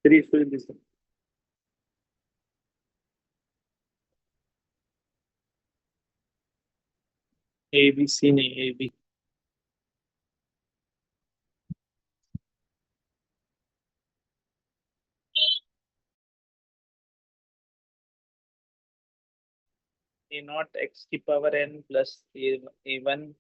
Three fill A B C नहीं, A B. A naught X की power N plus A one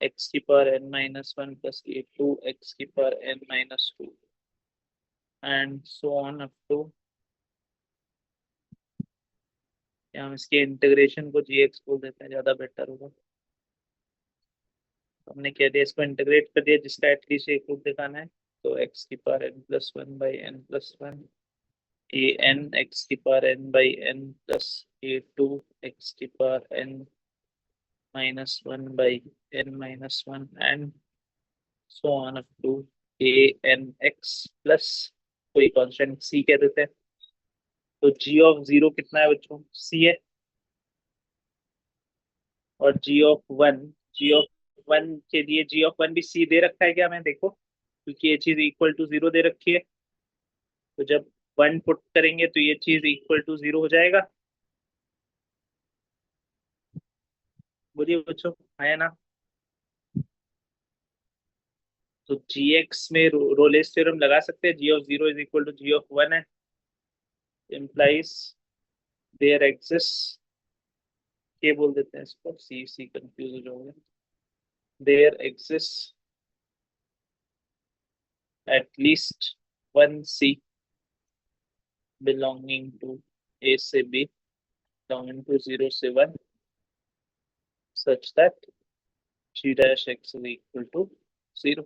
X की power N minus one plus A two X की power N minus two and so on up to. या हम इसके integration को जी x बोल देते हैं, ज्यादा बेटर होगा। हमने कह दिया इसको इंटीग्रेट कर दिया, जिसका एटलीस्ट एक रूट दिखाना है। तो एक्स की power N plus one by N plus one A N X की power N by N plus A two X की power N minus one by N minus one and so on up to A N X plus कोई constant C कह देते हैं। तो जी of zero कितना है बच्चों? सी है। और जी ऑफ वन के लिए जी ऑफ वन भी सी दे रखा है क्या? मैं देखो, क्योंकि ये चीज इक्वल टू जीरो दे रखी है। तो जब वन पुट करेंगे तो ये चीज इक्वल टू जीरो हो जाएगा। बोलिए बच्चों, है ना? तो जी एक्स में रोलेस थ्योरम लगा सकते हैं, G of zero is equal to G of one है। इम्प्लाइज देयर एग्जिस्ट, के बोल देते हैं इसको, सी सी कंफ्यूज हो जाओगे। There exist at least one C belonging to A से बी, belonging to 0 से 1 such that g dash x is equal to 0।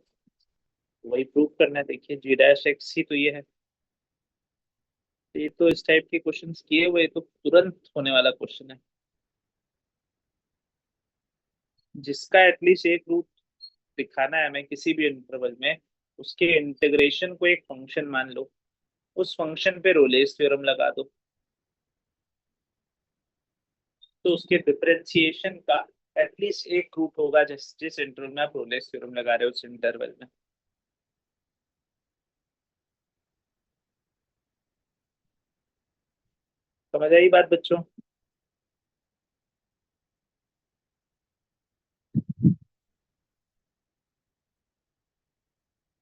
वही प्रूव करना है। देखिए g dash x ही तो ये है। ये तो इस टाइप के क्वेश्चंस किए हुए तो तुरंत होने वाला क्वेश्चन है, जिसका एटलीस्ट एक रूट दिखाना है हमें किसी भी इंटरवल में। उसके इंटीग्रेशन को एक फंक्शन मान लो, उस फंक्शन पे रोलेस थ्योरम लगा दो, तो उसके डिफरेंशिएशन का एटलीस्ट एक रूट होगा जिस जिस इंटरवल में आप रोलेस थ्योरम लगा रहे हो उस इंटरवल में। समझ आई बात बच्चों?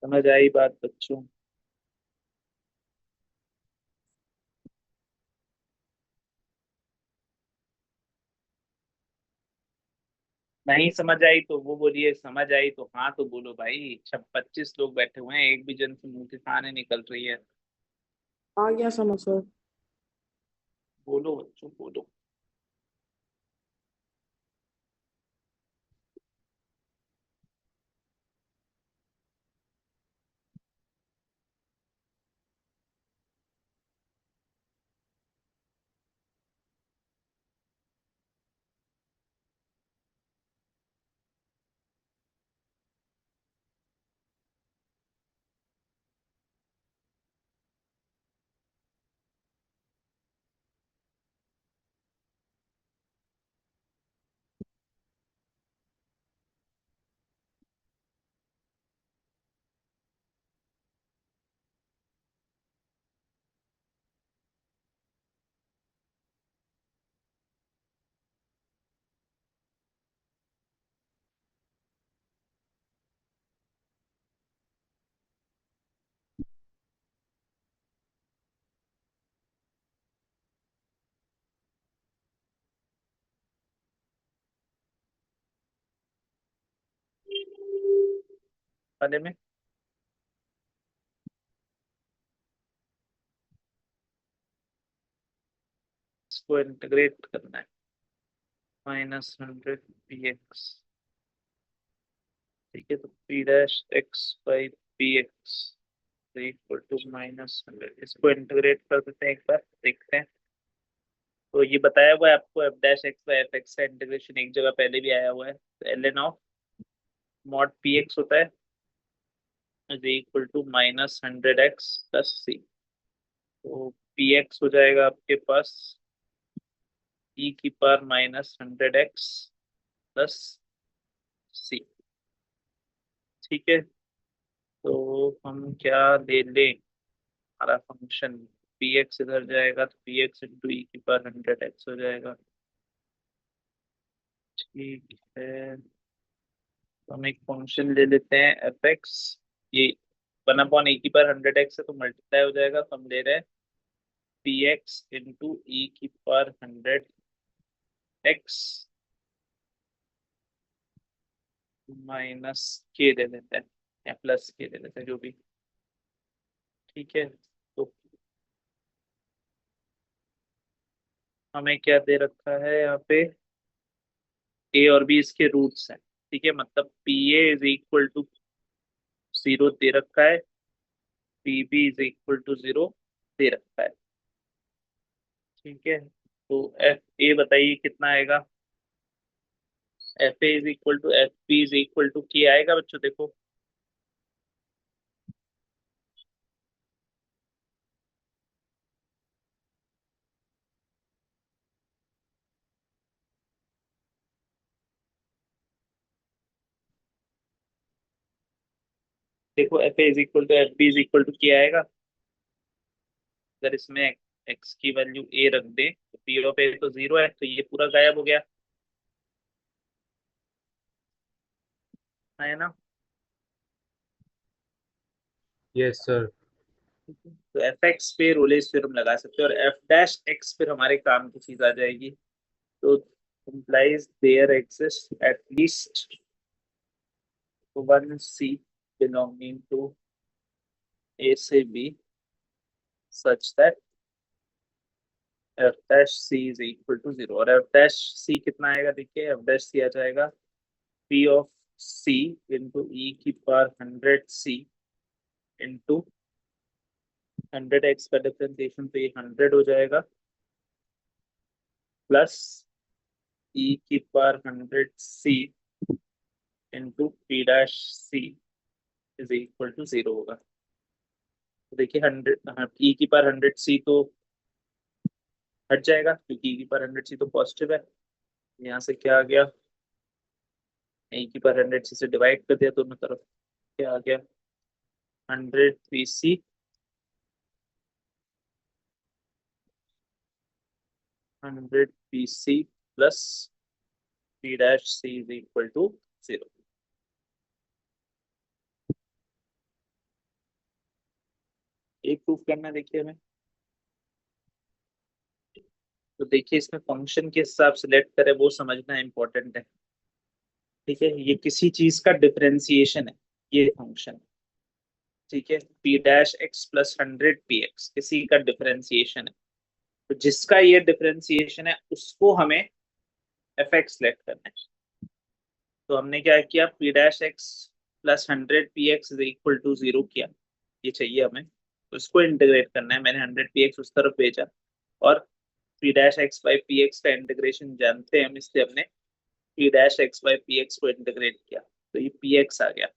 समझ आई बात बच्चों? नहीं समझ आई तो वो बोलिए, समझ आई तो हाँ तो बोलो भाई। 25 लोग बैठे हुए हैं, एक भी जन से मुंह की खाने निकल रही है। आ गया समझ सर। बोलो बच्चों बोलो। वाले में इसको इंटीग्रेट करना है, -100 px। ठीक है, तो p dash X by P X equal to -100। इसको इंटीग्रेट कर देते हैं, एक बार देखते हैं। तो ये बताया हुआ है आपको, F dash X by F X का इंटीग्रेशन एक जगह पहले भी आया हुआ है। तो L N of mod P X होता है is equal to -100x plus C. तो पी एक्स हो जाएगा आपके पास ई की पावर -100x प्लस सी। ठीक है, तो हम क्या ले लें, हमारा फंक्शन पी एक्स इधर जाएगा तो पी एक्स इंटू ई की पावर 100x हो जाएगा। ठीक है, तो हम एक फंक्शन ले लेते हैं एफ एक्स। ये 1/e की पावर 100x है तो मल्टीप्लाई हो जाएगा, तो हम ले रहे हैं पी एक्स इंटू ई की पावर 100x माइनस के दे देते हैं, या प्लस के दे देते हैं, जो भी। ठीक है, तो हमें क्या दे रखा है यहाँ पे, ए और बी इसके रूट्स हैं। ठीक है, मतलब P A is equal to 0 दे रखा है, P B is equal to 0 दे रखा है। ठीक है, तो एफ ए बताइए कितना आएगा। F A is equal to F B is equal to K आएगा बच्चों, देखो। देखो F A is equal to F B is equal to K आएगा। अगर इसमें एक्स की वैल्यू ए रख दे तो पी ऑफ ए तो 0 है, तो ये पूरा गायब हो गया, है ना। Yes sir. तो एफ एक्स पे रोलेस थ्योरम लगा सकते हैं, और एफ डैश एक्स फिर हमारे काम की चीज आ जाएगी। तो implies there exists at least one C belonging to A से B such that f dash C is equal to 0। और f dash C कितना आएगा, देखिए f dash C आ जाएगा P of C into E की पावर 100C into 100x का differentiation, तो ये 100 हो जाएगा, प्लस E की power 100C into P dash C is equal to 0 होगा। तो देखिए 100 E की पावर 100C तो हट जाएगा, क्योंकि ई की पावर 100C तो पॉजिटिव है। यहाँ से क्या आ गया, ई की पावर 100C से डिवाइड कर दिया दोनों तरफ, क्या आ गया 100 PC 100 PC प्लस P डैश C इज इक्वल टू 0। एक प्रूफ करना है, देखिए हमें। तो देखिए इसमें फंक्शन के हिसाब से लेट करें वो समझना इंपॉर्टेंट है। ठीक है, ये किसी चीज का डिफरेंशिएशन है, ये फंक्शन। ठीक है, P dash X plus 100 PX किसी का डिफरेंशिएशन है, तो जिसका ये डिफरेंशिएशन है उसको हमें एफ एक्स लेट करना है। तो हमने क्या किया, P dash X plus 100 PX is equal to 0 किया, ये चाहिए हमें, उसको इंटीग्रेट करना है। मैंने 100 PX उस तरफ भेजा, और P dash X by P x का इंटीग्रेशन जानते हैं हम, इसलिए हमने P dash X by P x को इंटीग्रेट किया, तो ये पी एक्स आ गया।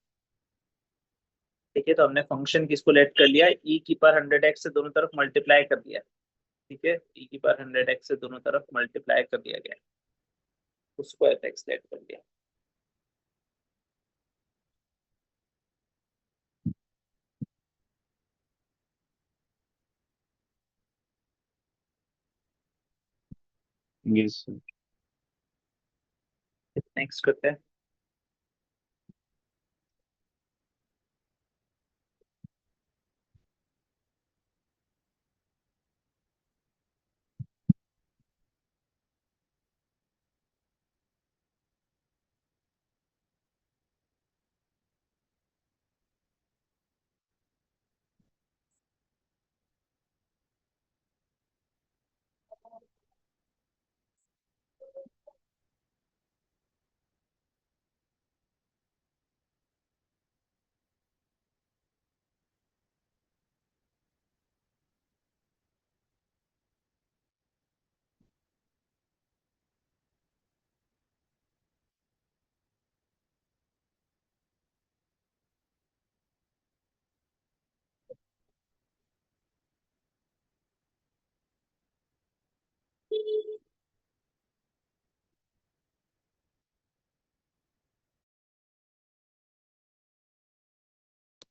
ठीक है, तो हमने फंक्शन किसको लेट कर लिया, ई की पावर 100x से दोनों तरफ मल्टीप्लाई कर दिया। ठीक है, ई की पावर 100x से दोनों तरफ मल्टीप्लाई कर दिया गया, उसको एफ एक्स लेट कर दिया। Yes sir. नेक्स्ट करते हैं।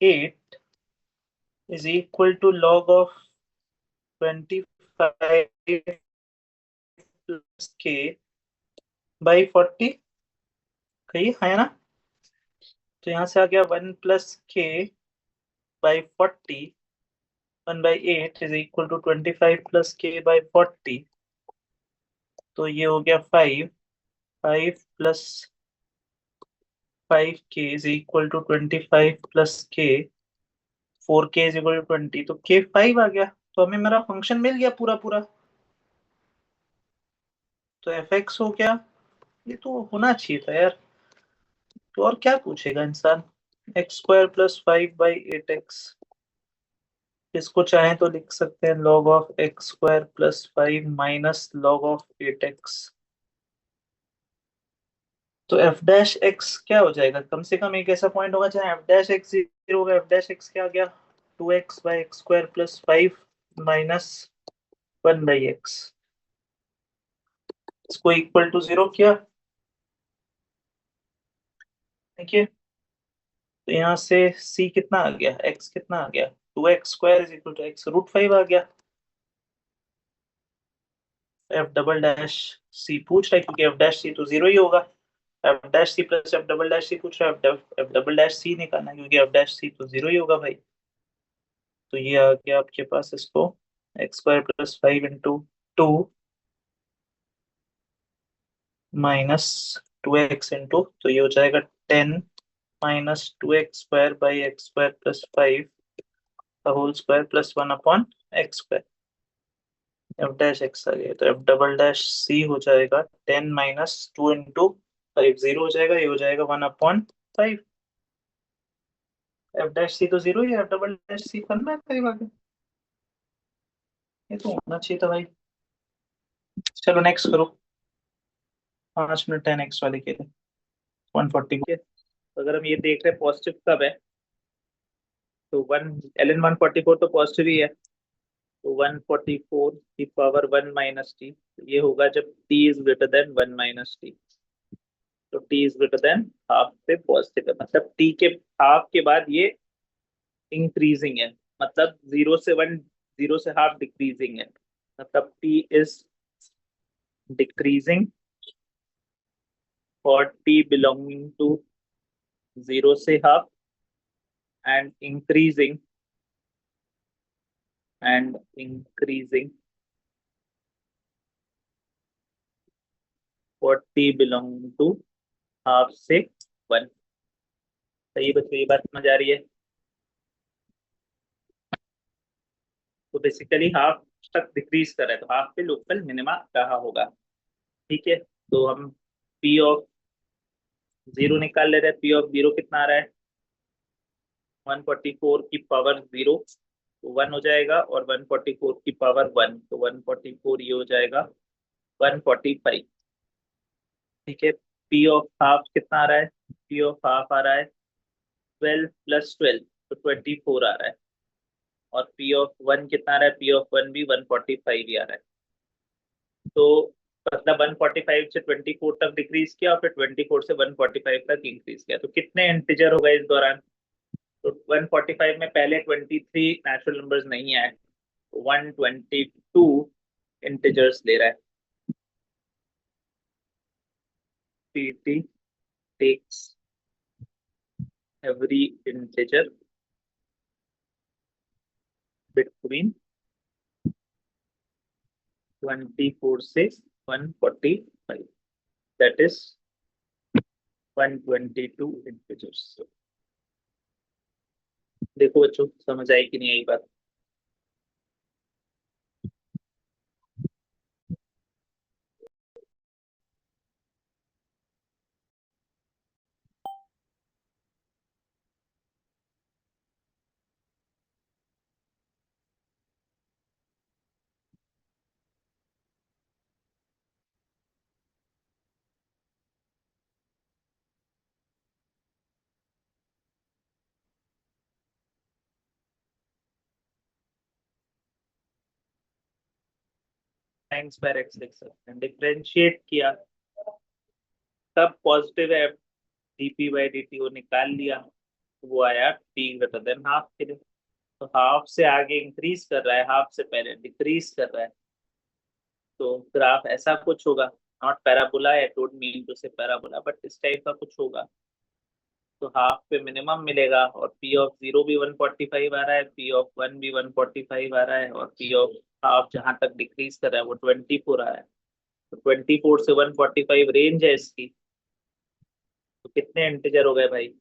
8 is equal to log of 25 plus k by 40, कही है ना? तो यहाँ से आ गया 1 plus k by 40, 1 by 8 is equal to 25 plus k by 40, तो ये हो गया 5 plus 5k is equal to 25 plus k, 4k is equal to 20, तो k 5 आ गया, तो हमें मेरा फंक्शन मिल गया पूरा पूरा, तो fx हो गया, ये तो होना चाहिए था यार, तो और क्या पूछेगा इंसान, एक्स स्क्वायर प्लस 5/8x, इसको चाहे तो लिख सकते हैं log of x square plus 5 minus log of 8x, तो एफ डैश एक्स क्या हो जाएगा, कम से कम एक ऐसा पॉइंट होगा जहां एफ डैश एक्स 0 होगा, एफ डैश एक्स क्या आ गया 2x by X square plus 5 minus 1/x, इसको इक्वल टू 0 किया, देखिए, तो यहाँ से c कितना आ गया, x कितना आ गया, 2x square is equal to x root 5 आ गया, एफ डबल डैश सी पूछ रहा है क्योंकि एफ डैश सी तो 0 ही होगा, F dash C plus F double dash C पूछ रहा है, एफ डबल डैश सी निकालना है क्योंकि एफ डैश सी तो 0 ही होगा भाई, तो ये आ गया आपके पास, इसको X square plus 5 into 2 minus 2x into, तो ये हो जाएगा 10 minus 2x square by X square plus 5 का whole square plus 1 upon X square, F dash X आ गया, तो एफ डबल डैश सी हो जाएगा 10 माइनस 2 इंटू 5, 0 हो जाएगा, ये हो जाएगा 1 अपॉन 5, एफ डैश सी तो 0 ही है, एफ डबल डैश सी करना है करीब आगे, ये तो होना चाहिए था भाई, चलो नेक्स्ट करो, 5 मिनट 10x वाले के लिए 140 के, अगर हम ये देख रहे हैं पॉजिटिव कब है, तो 1 तो पॉजिटिव ही है, तो 144 की पावर 1 माइनस टी, ये होगा जब t is greater than 1 minus T, तो t is greater than half पे पॉजिटिव है, मतलब t के हाफ के बाद ये इंक्रीजिंग है, मतलब 0 से 1, 0 से हाफ डिक्रीजिंग है, मतलब t इज डिक्रीजिंग और t बिलोंगिंग टू 0 से हाफ एंड इंक्रीजिंग और t बिलोंगिंग टू हाफ से 1, सही बच्चों, ये बात समझ आ रही है, तो बेसिकली हाफ तक डिक्रीज कर रहा है, तो हाफ पे लोकल मिनिमा कहाँ होगा, ठीक है, तो हम पी ऑफ 0 निकाल ले रहे हैं, पी ऑफ 0 कितना आ रहा है 144 की पावर 0, तो 1 हो जाएगा, और 144 की पावर 1, तो 144 ये हो जाएगा 145, ठीक है, पी ऑफ हाफ कितना आ रहा है, पी ऑफ हाफ आ रहा है 12 प्लस 12, तो 24 आ रहा है, और पी ऑफ 1 कितना आ रहा है, पी ऑफ 1 भी 145 ही आ रहा है, तो मतलब 145 से 24 तक डिक्रीज किया और फिर 24 से 145 तक इंक्रीज किया, तो कितने इंटीजर हो गए इस दौरान, तो 145 में पहले 23 नेचुरल नंबर्स नहीं आए, 122 इंटीजर्स ले रहा है, pt takes every integer between 24 से 145, that is 122 integers, देखो बच्चों समझ आई कि नहीं आई बात, टाइम्स पर एक्स लिख सकते हैं, डिफरेंशिएट किया तब पॉजिटिव है, dp बाई dt वो निकाल लिया, वो आया टी ग्रेटर देन हाफ के लिए। तो हाफ से आगे इंक्रीज कर रहा है, हाफ से पहले डिक्रीज कर रहा है, तो ग्राफ ऐसा कुछ होगा। Not parabola, I don't mean to say parabola, but इस टाइप का कुछ होगा। तो हाफ पे मिनिमम मिलेगा, और पी ऑफ जीरो भी 145 आ रहा है, पी ऑफ वन भी 145 आ रहा है, और पी ऑफ हाफ जहां तक डिक्रीज कर रहा है वो 24 आ रहा है। तो 24 से 145 रेंज है इसकी। तो कितने इंटीजर हो गए भाई?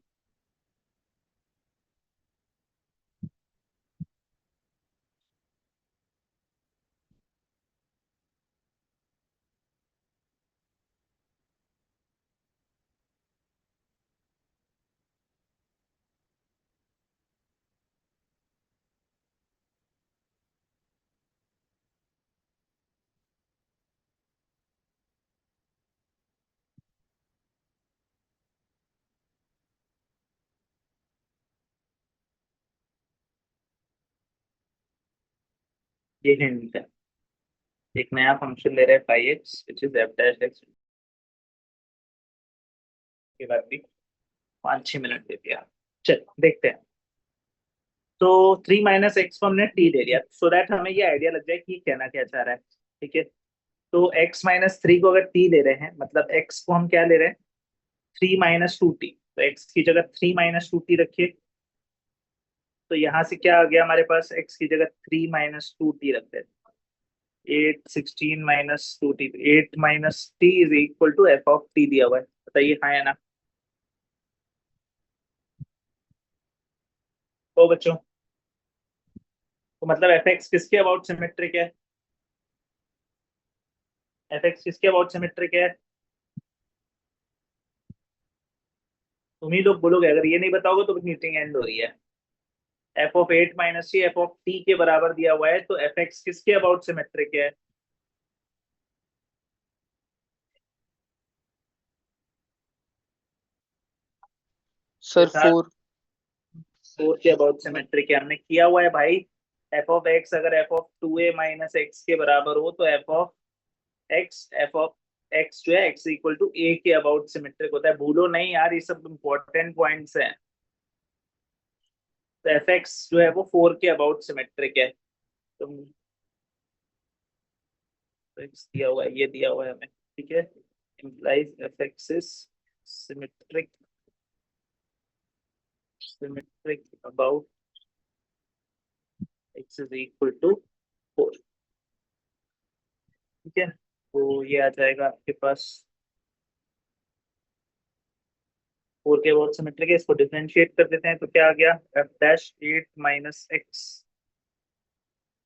ये हिंट है। एक नया फंक्शन ले रहे हैं five x which is F dash X. के बाद भी 5-6 मिनट दे दिया। चल देखते हैं। तो 3 - x को हमने t ले लिया, सो दैट हमें ये आइडिया लग जाए कि ये कहना क्या चाह रहा है। ठीक है। तो x - 3 को अगर t ले रहे हैं, मतलब x को हम क्या ले रहे हैं? 3 - 2t। तो x की जगह 3 - 2t रखिए। तो यहाँ से क्या आ गया हमारे पास? x की जगह 3 - 2t रखते हैं। 8 16 - 2t, 8 - t is equal to F of T दिया हुआ है। बताइए हाँ या ना? तो बच्चों, तो मतलब एफ एक्स किसके अबाउट सिमेट्रिक है? एफ एक्स किसके अबाउट सिमेट्रिक है? तुम ही लोग बोलोगे, अगर ये नहीं बताओगे तो मीटिंग एंड हो रही है। F of 8 - c F of T के बराबर दिया हुआ है, तो एफ एक्स किसके अबाउट सिमेट्रिक है? सर सिद्धार्थ, 4। 4 के अबाउट सिमेट्रिक है, हमने किया हुआ है भाई। एफ ऑफ एक्स अगर एफ ऑफ 2a - x के बराबर हो, तो एफ ऑफ एक्स जो है एक्स इक्वल टू ए के अबाउट सिमेट्रिक होता है। भूलो नहीं यार, ये सब इंपॉर्टेंट पॉइंट्स हैं। तो एफ एक्स जो है वो 4 के अबाउट सिमेट्रिक है। तो एक्स दिया हुआ है, ये दिया हुआ है हमें। ठीक है। implies F X is symmetric, symmetric about X is equal to 4। ठीक है। तो ये आ जाएगा आपके पास 4 के अबाउट सिमेट्रिक है। इसको डिफरेंशिएट कर देते हैं, तो क्या आ गया? एफ डैश 8 - x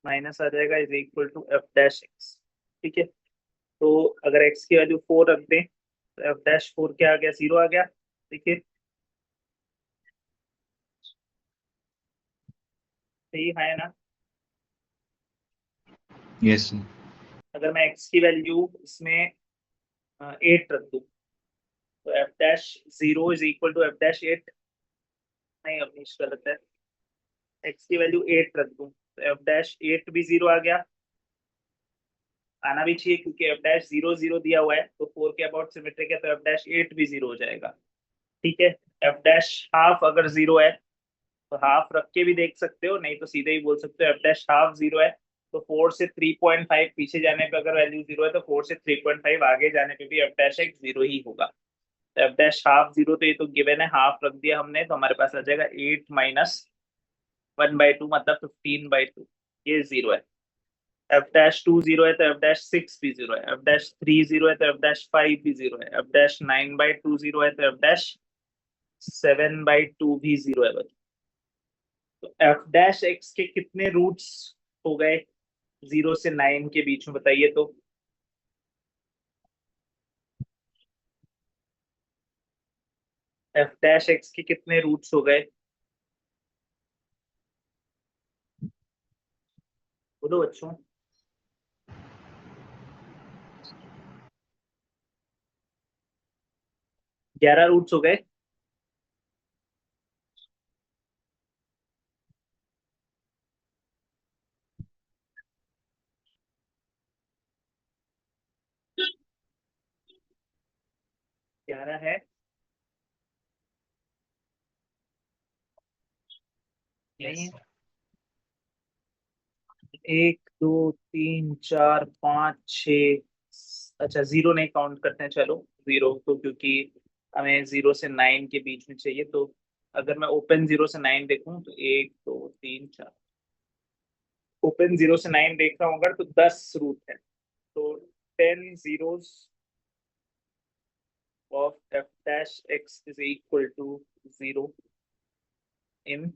माइनस आ जाएगा is equal to F dash X. ठीक है। तो अगर x की वैल्यू 4 रख दें, तो एफ डैश 4 क्या आ गया? 0 आ गया। देखिए, सही है ना? Yes sir. अगर मैं x की वैल्यू इसमें 8 रख दूं, तो F dash 0 is equal to F dash 8। नहीं, अवनीश गलत है। x की वैल्यू 8 रख दूं, तो एफ डैश 8 भी 0 आ गया। आना भी चाहिए, क्योंकि एफ डैश 0 0 दिया हुआ है, तो 4 के अबाउट सिमेट्रिक है, तो एफ डैश 8 भी 0 हो जाएगा। ठीक है। एफ डैश हाफ अगर 0 है, तो हाफ रख के भी देख सकते हो, नहीं तो सीधे ही बोल सकते हो एफ डैश हाफ 0 है। तो 4 से 3.5 पीछे जाने पे अगर वैल्यू 0 है, तो 4 से 3.5 आगे जाने पे भी एफ डैश एक 0 ही होगा। तो एफ डैश हाफ 0, तो ये तो गिवन है, हाफ रख दिया हमने, तो हमारे पास आ जाएगा 8 - 1/2, मतलब 15/2। ये 0 है। एफ डैश 2 0 है, तो एफ डैश 6 भी 0 है। एफ डैश 3 0 है, तो एफ डैश 5 भी 0 है। एफ डैश 9/2 0 है, तो एफ डैश 7/2 भी 0 है। तो एफ डैश एक्स के कितने रूट्स हो गए 0 से 9 के बीच में? बताइए तो। एफ डैश एक्स के कितने रूट्स हो गए? बोलो बच्चों। 11 रूट्स हो गए। ग्यारह है। नहीं है। 1 2 3 4 5 6, अच्छा जीरो नहीं काउंट करते हैं, चलो जीरो तो, क्योंकि हमें 0 से 9 के बीच में चाहिए। तो अगर मैं ओपन 0 से 9 देखूं तो 1 2 3 4, ओपन 0 से 9 देख रहा हूँ अगर, तो 10 रूट है। तो 10 zeros of f dash x is equal to 0 in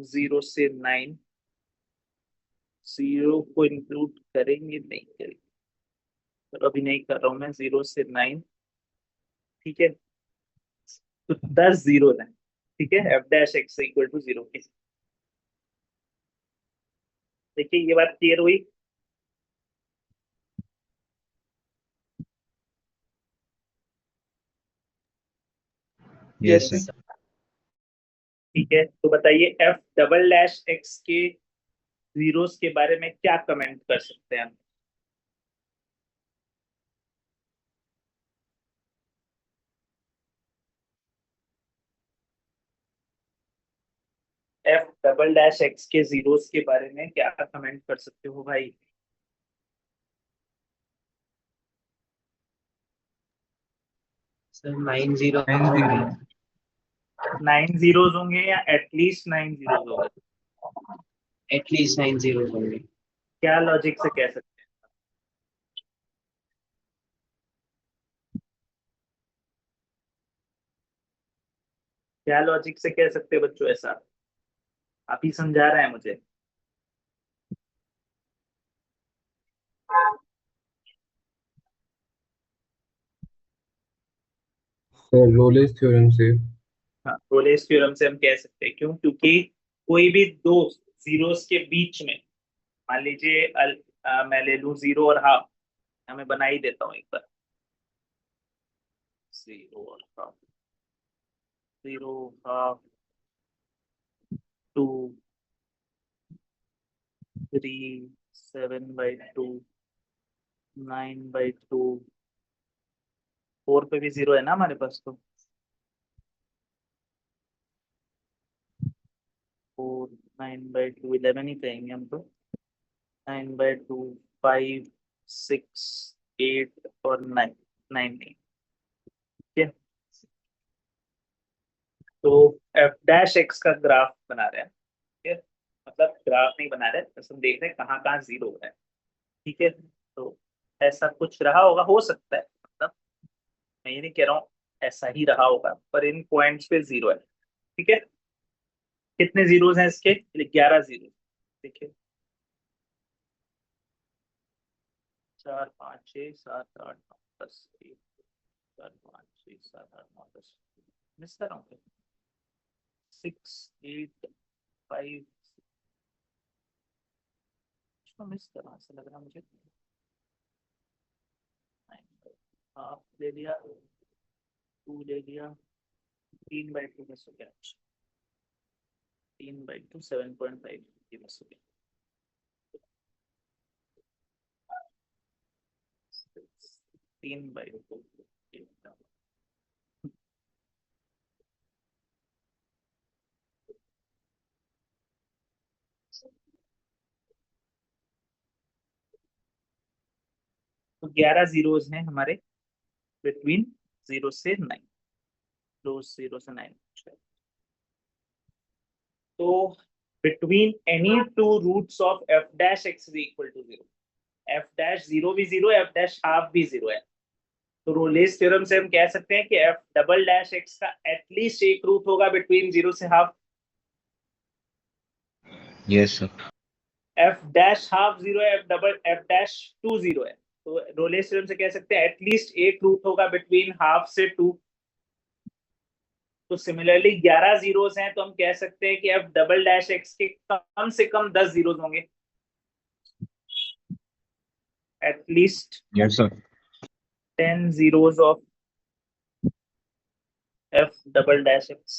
0 से 9। 0 को इंक्लूड करेंगे नहीं करेंगे, तो अभी नहीं कर रहा हूं मैं। 0 से 9, ठीक है। तो 10 जीरो है, ठीक है, F dash X equal to 0 के। देखिए ये बात क्लियर हुई। Yes sir. ठीक है, तो बताइए एफ डबल डैश एक्स के जीरोस के बारे में क्या कमेंट कर सकते हैं हम। f डबल डैश एक्स के जीरोस के बारे में क्या कमेंट कर सकते हो भाई। सर 9 0 9 जीरोस होंगे या एटलीस्ट 9 जीरोस होंगे। एटलीस्ट 9 0 होंगे। क्या लॉजिक से कह सकते हैं। क्या लॉजिक से कह सकते हैं बच्चों ऐसा, आप ही समझा रहे हैं मुझे। सर रोलेस थ्योरम से। हाँ, रोलेस थ्योरम से हम कह सकते हैं, क्यों, क्योंकि कोई भी दो जीरोस के बीच में, मान लीजिए मैं ले लूं 0 और 1/2, मैं बना ही देता हूँ एक बार। 0 और 1/2, 0 1/2, 2 3 7/2, 9/2, 4 पे भी 0 है ना हमारे पास, तो 4 9/2 11 ही कहेंगे हम तो। 9/2, 5 6 8 और 9, 9 नहीं, ठीक है। तो एफ डैश एक्स का ग्राफ बना रहे हैं, ठीक है, मतलब ग्राफ नहीं बना रहे, बस हम देख रहे हैं कहाँ कहाँ जीरो है, ठीक है। तो ऐसा कुछ रहा होगा, हो सकता है, मतलब मैं ये नहीं कह रहा हूँ ऐसा ही रहा होगा, पर इन पॉइंट्स पे 0 है, ठीक है। कितने जीरोस हैं इसके, 11 जीरो, देखिए 4 5 6 7 8 9 10, 1 2 3 4 5 6 7 8 9 10, मिस कर रहा हूँ 6 8 5, मिस कर रहा हूँ ऐसा लग रहा है मुझे। हाफ ले लिया, 2 ले लिया, 3/2 मिस हो गया, 3/2 7.5 ये मिस हो गया। 3/2 तो 11 जीरोस हैं हमारे बिटवीन 0 से 9, क्लोज 0 से 9। तो between any two roots of F dash X is equal to 0, F dash 0 भी 0 है, एफ डैश हाफ भी 0 है। तो रोलेस थ्योरम से हम कह सकते हैं कि एफ डबल डैश एक्स का एटलीस्ट एक रूट होगा बिटवीन 0 से 1/2। Yes sir. F dash half 0 है, एफ डैश 2 0 है। तो रोलेस थ्योरम से कह सकते हैं एटलीस्ट एक रूट होगा बिटवीन हाफ से 2। तो सिमिलरली 11 जीरोस हैं, तो हम कह सकते हैं कि एफ डबल डैश एक्स के कम से कम 10 जीरोस होंगे, at least yes sir. 10 zeros of f double dash X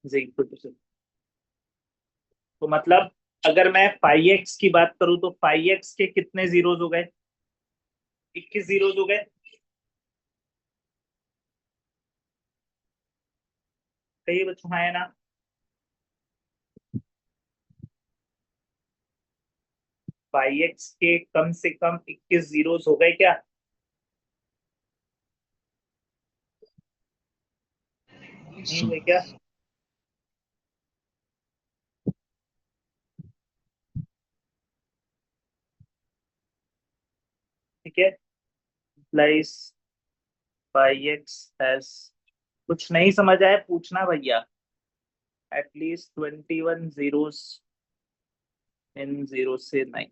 is equal to 0। तो मतलब अगर मैं फाइव एक्स की बात करूं तो फाइव एक्स के कितने जीरोस हो गए, 21 जीरोस हो गए। कहिए बच्चों, हाँ है ना? बाई एक्स के कम से कम 21 जीरोस हो गए क्या? नहीं हुए क्या? ठीक है, प्लस बाई एक्स हैज, कुछ नहीं समझ आया पूछना भैया। एटलीस्ट 21 जीरोस इन 0 से 9।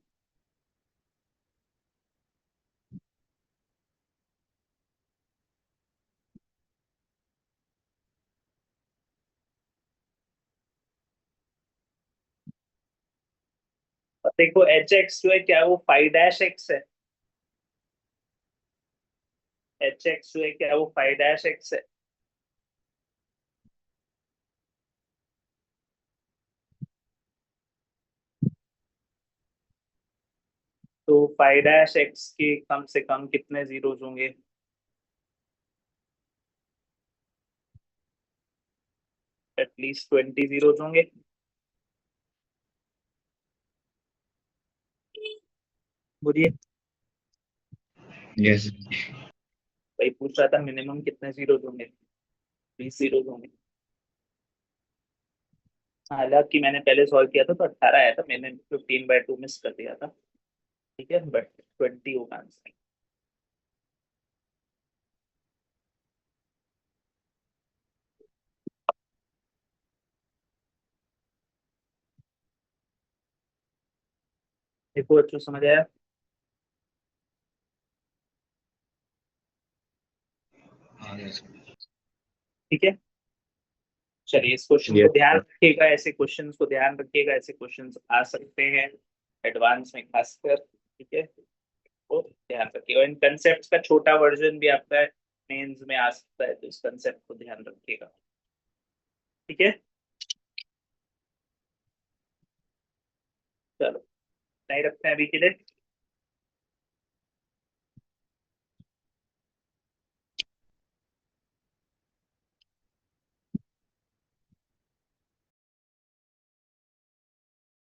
और देखो एच एक्स जो है क्या, वो फाइव डैश एक्स है। एच एक्स जो है क्या, वो फाइव डैश एक्स है। तो फाइव डैश एक्स के कम से कम कितने जीरोस होंगे? एटलीस्ट 20 जीरोस होंगे। बोलिए। Yes. भाई पूछ रहा था मिनिमम कितने जीरोस होंगे? 20 जीरोस होंगे। हालांकि मैंने पहले सॉल्व किया था तो 18 आया था, मैंने 15/2 मिस कर दिया था। ठीक है, बट 20 होगा आंसर। देखो अच्छे समझ आया? Yes. ठीक है, चलिए इस क्वेश्चन को Yes, ध्यान sir. रखिएगा, ऐसे क्वेश्चंस को ध्यान रखिएगा, ऐसे क्वेश्चंस आ सकते हैं एडवांस में खासकर। ठीक है, तो ध्यान रखिएगा। इन कंसेप्ट का छोटा वर्जन भी आपका मेंस में आ सकता है, तो इस कंसेप्ट को ध्यान रखिएगा। ठीक है, चलो नहीं रखते हैं अभी के लिए।